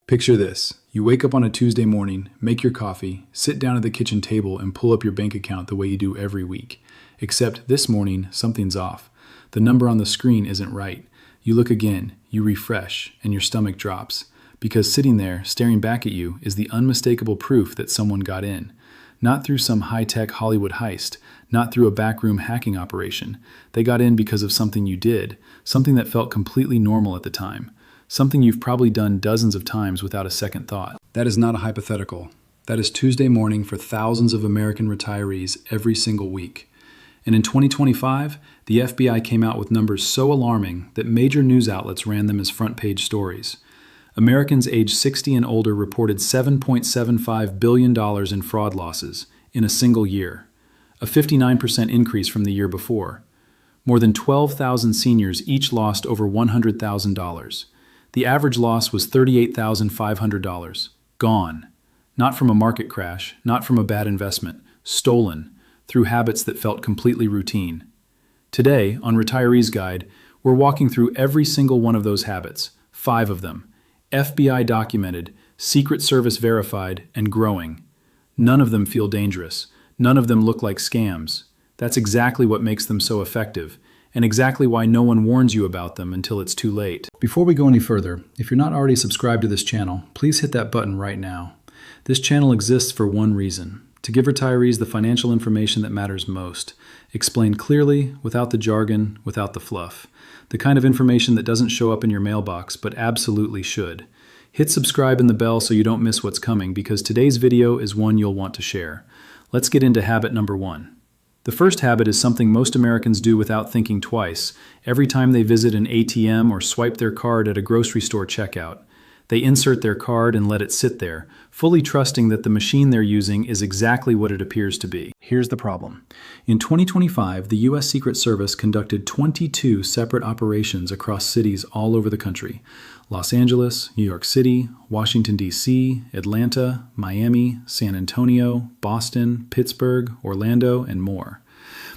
Picture this. You wake up on a Tuesday morning, make your coffee, sit down at the kitchen table, and pull up your bank account the way you do every week. Except this morning, something's off. The number on the screen isn't right. You look again, you refresh, and your stomach drops. Because sitting there, staring back at you, is the unmistakable proof that someone got in. Not through some high-tech Hollywood heist, not through a backroom hacking operation. They got in because of something you did, something that felt completely normal at the time. Something you've probably done dozens of times without a second thought. That is not a hypothetical. That is Tuesday morning for thousands of American retirees every single week. And in 2025, the FBI came out with numbers so alarming that major news outlets ran them as front-page stories. Americans aged 60 and older reported $7.75 billion in fraud losses in a single year, a 59% increase from the year before. More than 12,000 seniors each lost over $100,000. The average loss was $38,500. Gone. Not from a market crash, not from a bad investment. Stolen, through habits that felt completely routine. Today, on Retiree's Guide, we're walking through every single one of those habits, 5 of them. FBI documented, Secret Service verified, and growing. None of them feel dangerous. None of them look like scams. That's exactly what makes them so effective, and exactly why no one warns you about them until it's too late. Before we go any further, if you're not already subscribed to this channel, please hit that button right now. This channel exists for one reason: to give retirees the financial information that matters most, explained clearly, without the jargon, without the fluff. The kind of information that doesn't show up in your mailbox, but absolutely should. Hit subscribe and the bell so you don't miss what's coming, because today's video is one you'll want to share. Let's get into habit number 1. The first habit is something most Americans do without thinking twice, every time they visit an ATM or swipe their card at a grocery store checkout. They insert their card and let it sit there, fully trusting that the machine they're using is exactly what it appears to be. Here's the problem. In 2025, the U.S. Secret Service conducted 22 separate operations across cities all over the country: Los Angeles, New York City, Washington, D.C., Atlanta, Miami, San Antonio, Boston, Pittsburgh, Orlando, and more.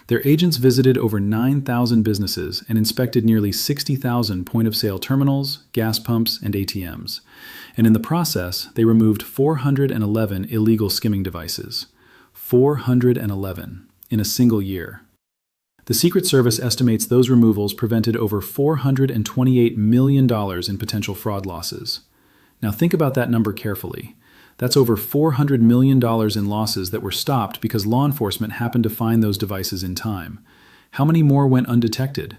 Their agents visited over 9,000 businesses and inspected nearly 60,000 point-of-sale terminals, gas pumps, and ATMs. And in the process, they removed 411 illegal skimming devices. 411 in a single year. The Secret Service estimates those removals prevented over $428 million in potential fraud losses. Now think about that number carefully. That's over $400 million in losses that were stopped because law enforcement happened to find those devices in time. How many more went undetected?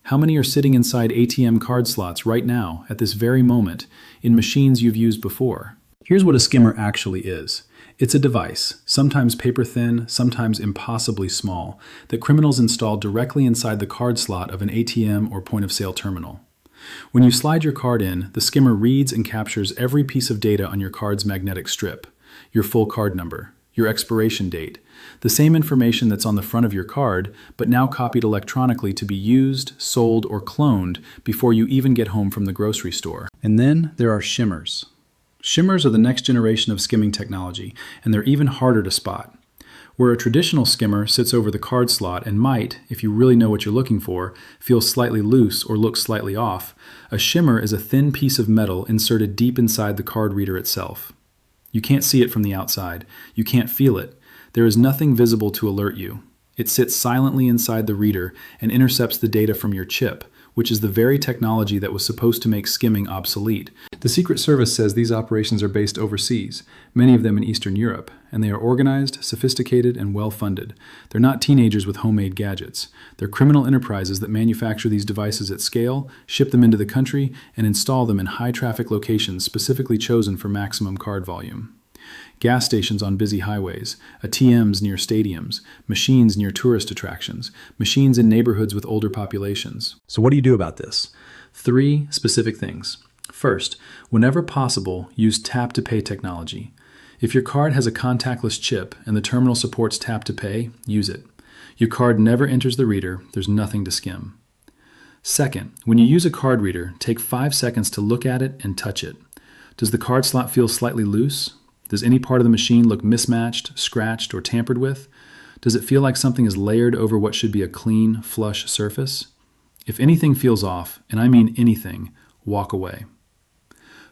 How many are sitting inside ATM card slots right now, at this very moment, in machines you've used before? Here's what a skimmer actually is. It's a device, sometimes paper-thin, sometimes impossibly small, that criminals install directly inside the card slot of an ATM or point-of-sale terminal. When you slide your card in, the skimmer reads and captures every piece of data on your card's magnetic strip: your full card number, your expiration date, the same information that's on the front of your card, but now copied electronically to be used, sold, or cloned before you even get home from the grocery store. And then there are shimmers. Shimmers are the next generation of skimming technology, and they're even harder to spot. Where a traditional skimmer sits over the card slot and might, if you really know what you're looking for, feel slightly loose or look slightly off, a shimmer is a thin piece of metal inserted deep inside the card reader itself. You can't see it from the outside. You can't feel it. There is nothing visible to alert you. It sits silently inside the reader and intercepts the data from your chip, which is the very technology that was supposed to make skimming obsolete. The Secret Service says these operations are based overseas, many of them in Eastern Europe, and they are organized, sophisticated, and well-funded. They're not teenagers with homemade gadgets. They're criminal enterprises that manufacture these devices at scale, ship them into the country, and install them in high-traffic locations specifically chosen for maximum card volume. Gas stations on busy highways, ATMs near stadiums, machines near tourist attractions, machines in neighborhoods with older populations. So what do you do about this? 3 specific things. First, whenever possible, use tap-to-pay technology. If your card has a contactless chip and the terminal supports tap-to-pay, use it. Your card never enters the reader, there's nothing to skim. Second, when you use a card reader, take 5 seconds to look at it and touch it. Does the card slot feel slightly loose? Does any part of the machine look mismatched, scratched, or tampered with? Does it feel like something is layered over what should be a clean, flush surface? If anything feels off, and I mean anything, walk away.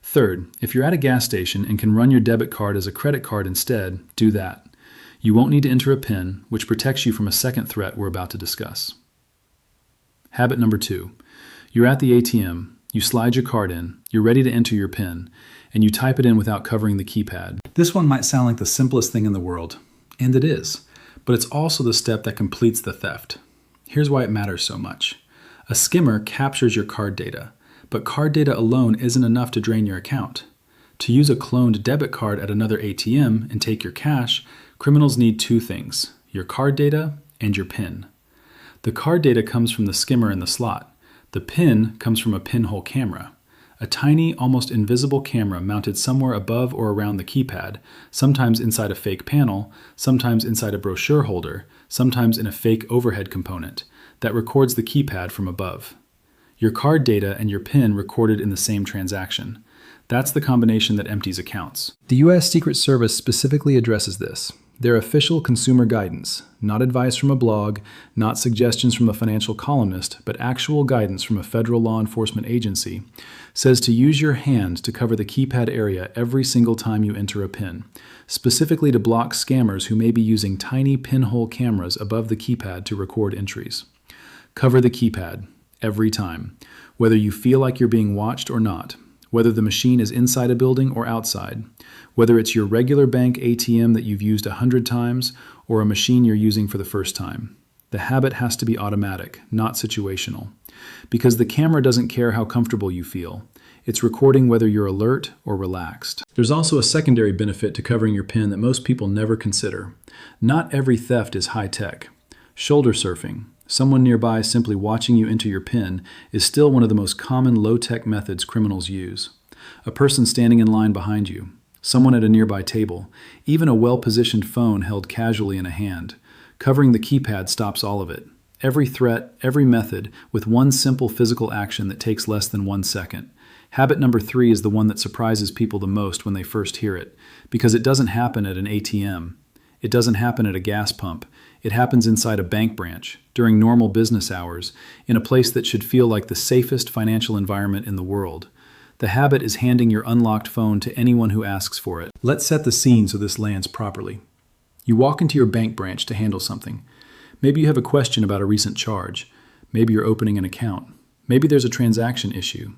Third, if you're at a gas station and can run your debit card as a credit card instead, do that. You won't need to enter a PIN, which protects you from a second threat we're about to discuss. Habit number 2. You're at the ATM, you slide your card in, you're ready to enter your PIN, and you type it in without covering the keypad. This one might sound like the simplest thing in the world, and it is, but it's also the step that completes the theft. Here's why it matters so much. A skimmer captures your card data, but card data alone isn't enough to drain your account. To use a cloned debit card at another ATM and take your cash, criminals need 2 things: your card data and your PIN. The card data comes from the skimmer in the slot. The PIN comes from a pinhole camera, a tiny, almost invisible camera mounted somewhere above or around the keypad, sometimes inside a fake panel, sometimes inside a brochure holder, sometimes in a fake overhead component, that records the keypad from above. Your card data and your PIN recorded in the same transaction. That's the combination that empties accounts. The U.S. Secret Service specifically addresses this. Their official consumer guidance, not advice from a blog, not suggestions from a financial columnist, but actual guidance from a federal law enforcement agency, says to use your hand to cover the keypad area every single time you enter a PIN, specifically to block scammers who may be using tiny pinhole cameras above the keypad to record entries. Cover the keypad every time, whether you feel like you're being watched or not, whether the machine is inside a building or outside, whether it's your regular bank ATM that you've used 100 times or a machine you're using for the first time. The habit has to be automatic, not situational, because the camera doesn't care how comfortable you feel. It's recording whether you're alert or relaxed. There's also a secondary benefit to covering your PIN that most people never consider. Not every theft is high-tech. Shoulder surfing, someone nearby simply watching you enter your PIN, is still one of the most common low-tech methods criminals use. A person standing in line behind you, someone at a nearby table, even a well-positioned phone held casually in a hand. Covering the keypad stops all of it. Every threat, every method, with one simple physical action that takes less than 1 second. Habit number 3 is the one that surprises people the most when they first hear it, because it doesn't happen at an ATM. It doesn't happen at a gas pump. It happens inside a bank branch, during normal business hours, in a place that should feel like the safest financial environment in the world. The habit is handing your unlocked phone to anyone who asks for it. Let's set the scene so this lands properly. You walk into your bank branch to handle something. Maybe you have a question about a recent charge. Maybe you're opening an account. Maybe there's a transaction issue.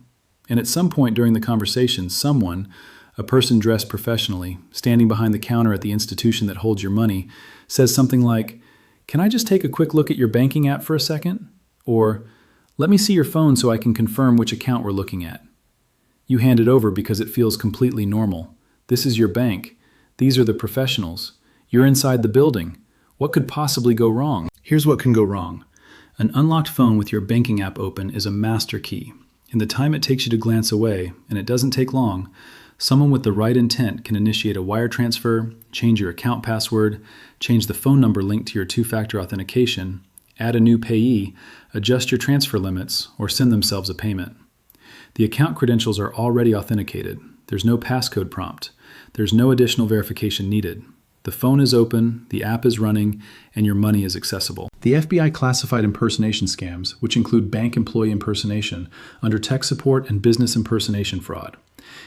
And at some point during the conversation, someone, a person dressed professionally, standing behind the counter at the institution that holds your money, says something like, "Can I just take a quick look at your banking app for a second?" Or, "Let me see your phone so I can confirm which account we're looking at." You hand it over because it feels completely normal. This is your bank. These are the professionals. You're inside the building. What could possibly go wrong? Here's what can go wrong. An unlocked phone with your banking app open is a master key. In the time it takes you to glance away, and it doesn't take long, someone with the right intent can initiate a wire transfer, change your account password, change the phone number linked to your two-factor authentication, add a new payee, adjust your transfer limits, or send themselves a payment. The account credentials are already authenticated. There's no passcode prompt. There's no additional verification needed. The phone is open, the app is running, and your money is accessible. The FBI classified impersonation scams, which include bank employee impersonation, under tech support and business impersonation fraud.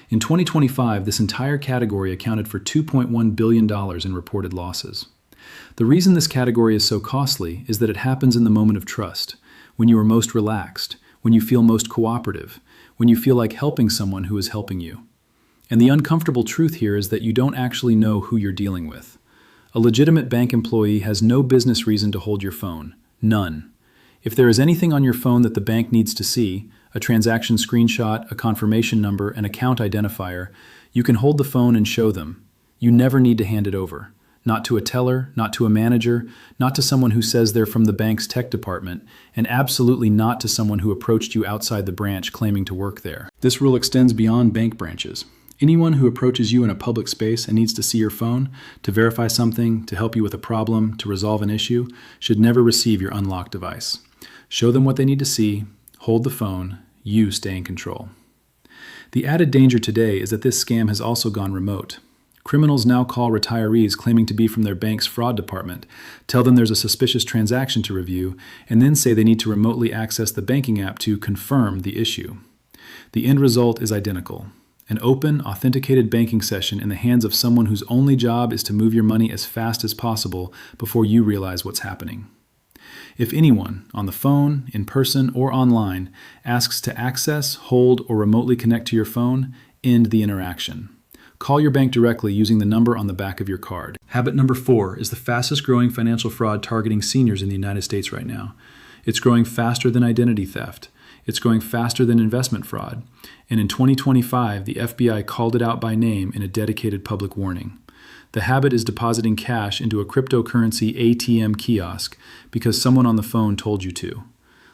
In 2025, this entire category accounted for $2.1 billion in reported losses. The reason this category is so costly is that it happens in the moment of trust, when you are most relaxed, when you feel most cooperative, when you feel like helping someone who is helping you. And the uncomfortable truth here is that you don't actually know who you're dealing with. A legitimate bank employee has no business reason to hold your phone. None. If there is anything on your phone that the bank needs to see, a transaction screenshot, a confirmation number, an account identifier, you can hold the phone and show them. You never need to hand it over. Not to a teller, not to a manager, not to someone who says they're from the bank's tech department, and absolutely not to someone who approached you outside the branch claiming to work there. This rule extends beyond bank branches. Anyone who approaches you in a public space and needs to see your phone, to verify something, to help you with a problem, to resolve an issue, should never receive your unlocked device. Show them what they need to see, hold the phone, you stay in control. The added danger today is that this scam has also gone remote. Criminals now call retirees claiming to be from their bank's fraud department, tell them there's a suspicious transaction to review, and then say they need to remotely access the banking app to confirm the issue. The end result is identical. An open, authenticated banking session in the hands of someone whose only job is to move your money as fast as possible before you realize what's happening. If anyone, on the phone, in person, or online, asks to access, hold, or remotely connect to your phone, end the interaction. Call your bank directly using the number on the back of your card. Habit number 4 is the fastest growing financial fraud targeting seniors in the United States right now. It's growing faster than identity theft. It's growing faster than investment fraud. And in 2025, the FBI called it out by name in a dedicated public warning. The habit is depositing cash into a cryptocurrency ATM kiosk because someone on the phone told you to.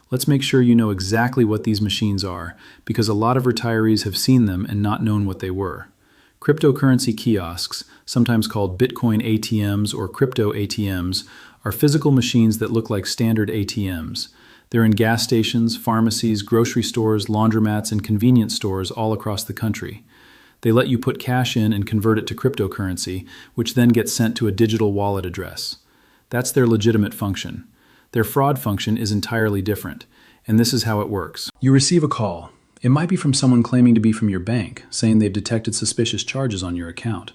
Let's make sure you know exactly what these machines are, because a lot of retirees have seen them and not known what they were. Cryptocurrency kiosks, sometimes called Bitcoin ATMs or crypto ATMs, are physical machines that look like standard ATMs. They're in gas stations, pharmacies, grocery stores, laundromats, and convenience stores all across the country. They let you put cash in and convert it to cryptocurrency, which then gets sent to a digital wallet address. That's their legitimate function. Their fraud function is entirely different, and this is how it works. You receive a call. It might be from someone claiming to be from your bank, saying they've detected suspicious charges on your account,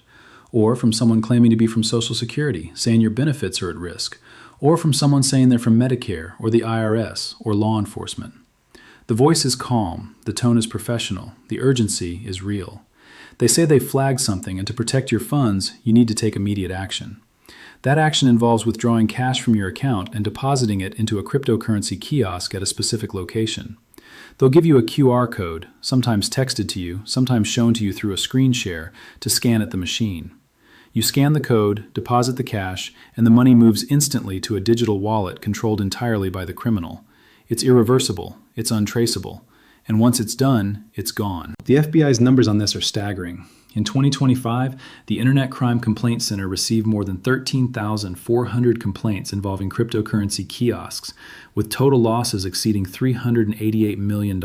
or from someone claiming to be from Social Security, saying your benefits are at risk, or from someone saying they're from Medicare or the IRS or law enforcement. The voice is calm, the tone is professional, the urgency is real. They say they flagged something, and to protect your funds, you need to take immediate action. That action involves withdrawing cash from your account and depositing it into a cryptocurrency kiosk at a specific location. They'll give you a QR code, sometimes texted to you, sometimes shown to you through a screen share, to scan at the machine. You scan the code, deposit the cash, and the money moves instantly to a digital wallet controlled entirely by the criminal. It's irreversible, it's untraceable, and once it's done, it's gone. The FBI's numbers on this are staggering. In 2025, the Internet Crime Complaint Center received more than 13,400 complaints involving cryptocurrency kiosks, with total losses exceeding $388 million.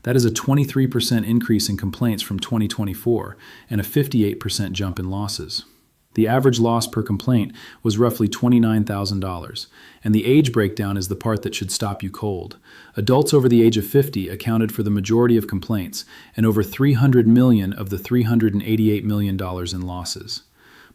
That is a 23% increase in complaints from 2024 and a 58% jump in losses. The average loss per complaint was roughly $29,000, and the age breakdown is the part that should stop you cold. Adults over the age of 50 accounted for the majority of complaints, and over $300 million of the $388 million in losses.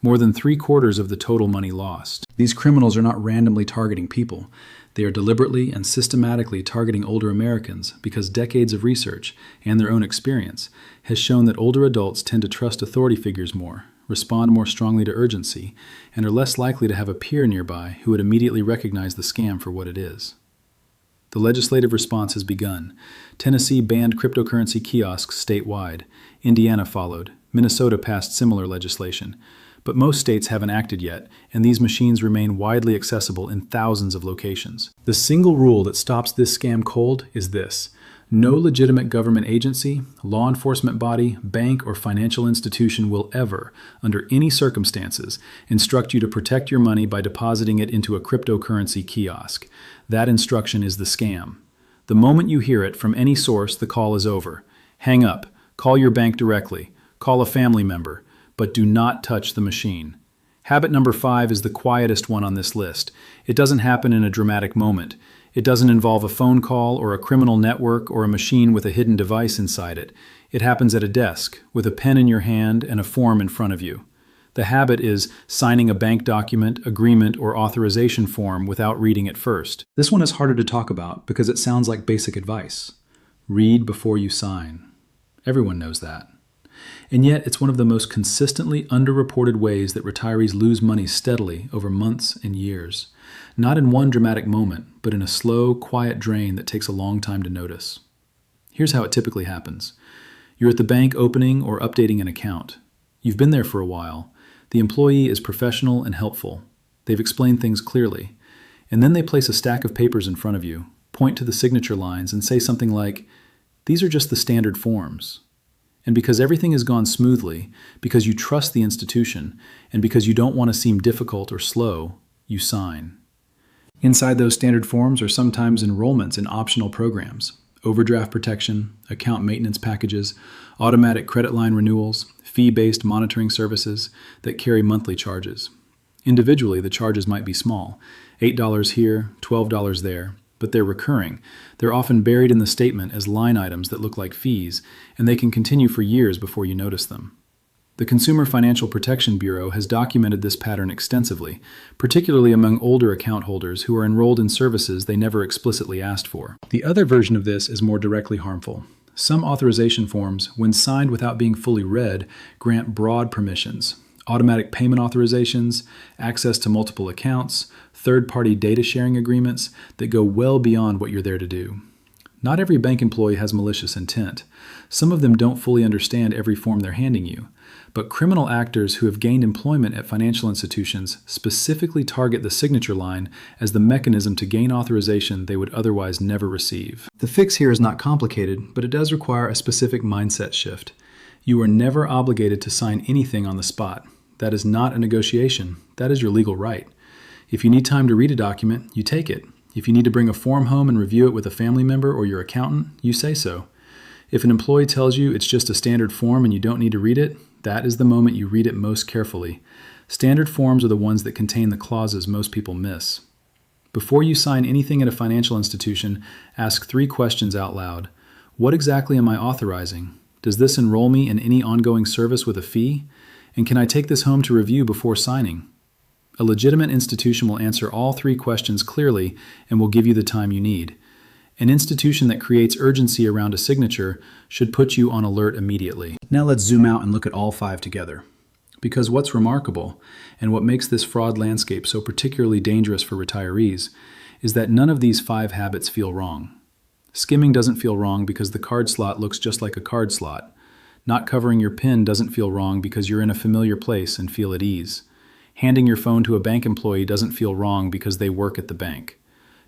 More than 3/4 of the total money lost. These criminals are not randomly targeting people. They are deliberately and systematically targeting older Americans because decades of research and their own experience has shown that older adults tend to trust authority figures more, respond more strongly to urgency, and are less likely to have a peer nearby who would immediately recognize the scam for what it is. The legislative response has begun. Tennessee banned cryptocurrency kiosks statewide. Indiana followed. Minnesota passed similar legislation. But most states haven't acted yet, and these machines remain widely accessible in thousands of locations. The single rule that stops this scam cold is this: no legitimate government agency, law enforcement body, bank, or financial institution will ever, under any circumstances, instruct you to protect your money by depositing it into a cryptocurrency kiosk. That instruction is the scam. The moment you hear it from any source, the call is over. Hang up. Call your bank directly. Call a family member. But do not touch the machine. Habit number 5 is the quietest one on this list. It doesn't happen in a dramatic moment. It doesn't involve a phone call or a criminal network or a machine with a hidden device inside it. It happens at a desk, with a pen in your hand and a form in front of you. The habit is signing a bank document, agreement, or authorization form without reading it first. This one is harder to talk about because it sounds like basic advice. Read before you sign. Everyone knows that. And yet, it's one of the most consistently underreported ways that retirees lose money steadily over months and years. Not in one dramatic moment, but in a slow, quiet drain that takes a long time to notice. Here's how it typically happens. You're at the bank opening or updating an account. You've been there for a while. The employee is professional and helpful. They've explained things clearly. And then they place a stack of papers in front of you, point to the signature lines, and say something like, "These are just the standard forms." And because everything has gone smoothly, because you trust the institution, and because you don't want to seem difficult or slow, you sign. Inside those standard forms are sometimes enrollments in optional programs, overdraft protection, account maintenance packages, automatic credit line renewals, fee-based monitoring services that carry monthly charges. Individually, the charges might be small, $8 here, $12 there, but they're recurring. They're often buried in the statement as line items that look like fees, and they can continue for years before you notice them. The Consumer Financial Protection Bureau has documented this pattern extensively, particularly among older account holders who are enrolled in services they never explicitly asked for. The other version of this is more directly harmful. Some authorization forms, when signed without being fully read, grant broad permissions: automatic payment authorizations, access to multiple accounts, third-party data sharing agreements that go well beyond what you're there to do. Not every bank employee has malicious intent. Some of them don't fully understand every form they're handing you. But criminal actors who have gained employment at financial institutions specifically target the signature line as the mechanism to gain authorization they would otherwise never receive. The fix here is not complicated, but it does require a specific mindset shift. You are never obligated to sign anything on the spot. That is not a negotiation. That is your legal right. If you need time to read a document, you take it. If you need to bring a form home and review it with a family member or your accountant, you say so. If an employee tells you it's just a standard form and you don't need to read it, that is the moment you read it most carefully. Standard forms are the ones that contain the clauses most people miss. Before you sign anything at a financial institution, ask 3 questions out loud. What exactly am I authorizing? Does this enroll me in any ongoing service with a fee? And can I take this home to review before signing? A legitimate institution will answer all 3 questions clearly and will give you the time you need. An institution that creates urgency around a signature should put you on alert immediately. Now let's zoom out and look at all 5 together. Because what's remarkable, and what makes this fraud landscape so particularly dangerous for retirees, is that none of these 5 habits feel wrong. Skimming doesn't feel wrong because the card slot looks just like a card slot. Not covering your PIN doesn't feel wrong because you're in a familiar place and feel at ease. Handing your phone to a bank employee doesn't feel wrong because they work at the bank.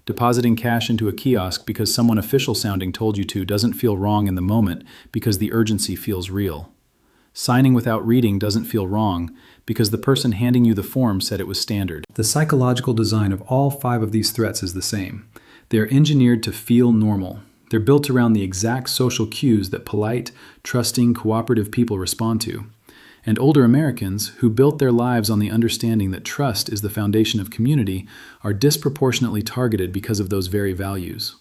Depositing cash into a kiosk because someone official-sounding told you to doesn't feel wrong in the moment because the urgency feels real. Signing without reading doesn't feel wrong because the person handing you the form said it was standard. The psychological design of all 5 of these threats is the same. They're engineered to feel normal. They're built around the exact social cues that polite, trusting, cooperative people respond to. And older Americans, who built their lives on the understanding that trust is the foundation of community, are disproportionately targeted because of those very values.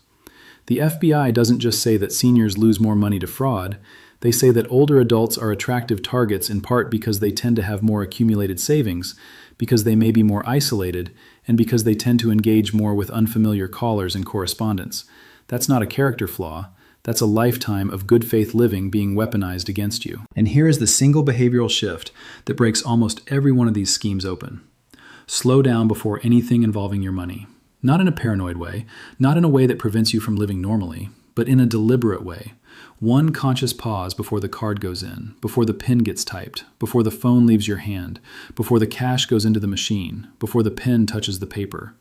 The FBI doesn't just say that seniors lose more money to fraud. They say that older adults are attractive targets in part because they tend to have more accumulated savings, because they may be more isolated, and because they tend to engage more with unfamiliar callers and correspondence. That's not a character flaw. That's a lifetime of good faith living being weaponized against you. And here is the single behavioral shift that breaks almost every one of these schemes open. Slow down before anything involving your money. Not in a paranoid way, not in a way that prevents you from living normally, but in a deliberate way. One conscious pause before the card goes in, before the PIN gets typed, before the phone leaves your hand, before the cash goes into the machine, before the pen touches the paper.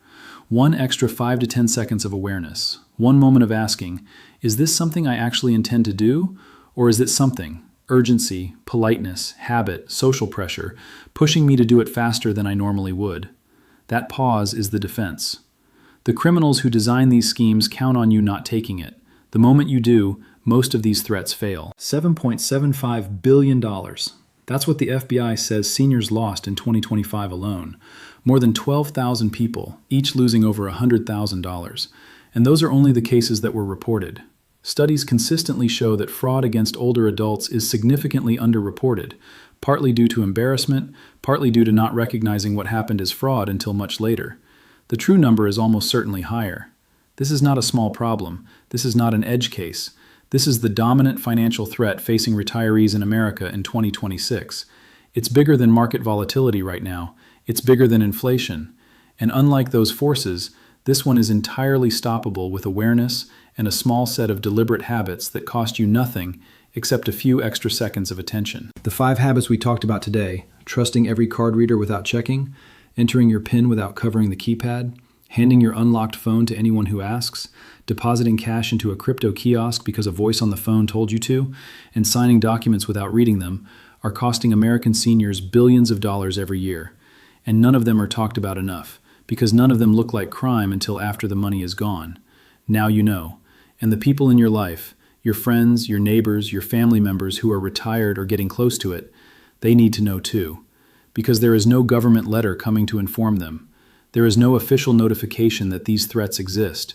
One extra 5 to 10 seconds of awareness. One moment of asking, is this something I actually intend to do? Or is it something, urgency, politeness, habit, social pressure, pushing me to do it faster than I normally would? That pause is the defense. The criminals who design these schemes count on you not taking it. The moment you do, most of these threats fail. $7.75 billion. That's what the FBI says seniors lost in 2025 alone. More than 12,000 people, each losing over $100,000. And those are only the cases that were reported. Studies consistently show that fraud against older adults is significantly underreported, partly due to embarrassment, partly due to not recognizing what happened as fraud until much later. The true number is almost certainly higher. This is not a small problem. This is not an edge case. This is the dominant financial threat facing retirees in America in 2026. It's bigger than market volatility right now. It's bigger than inflation. And unlike those forces, this one is entirely stoppable with awareness and a small set of deliberate habits that cost you nothing except a few extra seconds of attention. The 5 habits we talked about today: trusting every card reader without checking, entering your PIN without covering the keypad, handing your unlocked phone to anyone who asks, depositing cash into a crypto kiosk because a voice on the phone told you to, and signing documents without reading them, are costing American seniors billions of dollars every year. And none of them are talked about enough, because none of them look like crime until after the money is gone. Now you know. And the people in your life, your friends, your neighbors, your family members who are retired or getting close to it, they need to know too. Because there is no government letter coming to inform them. There is no official notification that these threats exist.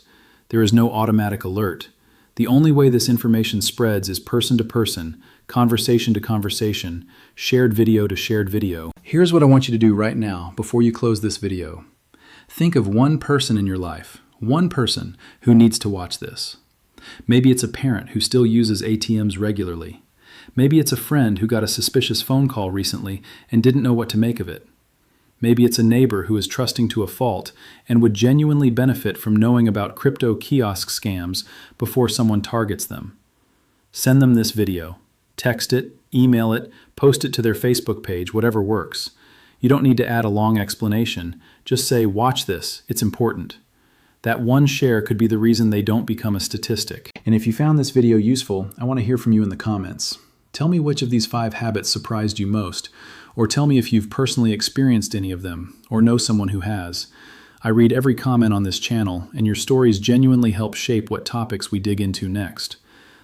There is no automatic alert. The only way this information spreads is person to person, conversation to conversation, shared video to shared video. Here's what I want you to do right now before you close this video. Think of one person in your life, one person who needs to watch this. Maybe it's a parent who still uses ATMs regularly. Maybe it's a friend who got a suspicious phone call recently and didn't know what to make of it. Maybe it's a neighbor who is trusting to a fault and would genuinely benefit from knowing about crypto kiosk scams before someone targets them. Send them this video. Text it, email it, post it to their Facebook page, whatever works. You don't need to add a long explanation. Just say, "Watch this, it's important." That one share could be the reason they don't become a statistic. And if you found this video useful, I want to hear from you in the comments. Tell me which of these 5 habits surprised you most, or tell me if you've personally experienced any of them, or know someone who has. I read every comment on this channel, and your stories genuinely help shape what topics we dig into next.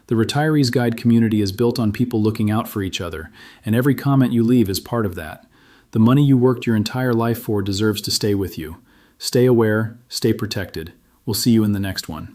The Retirees Guide community is built on people looking out for each other, and every comment you leave is part of that. The money you worked your entire life for deserves to stay with you. Stay aware, stay protected. We'll see you in the next one.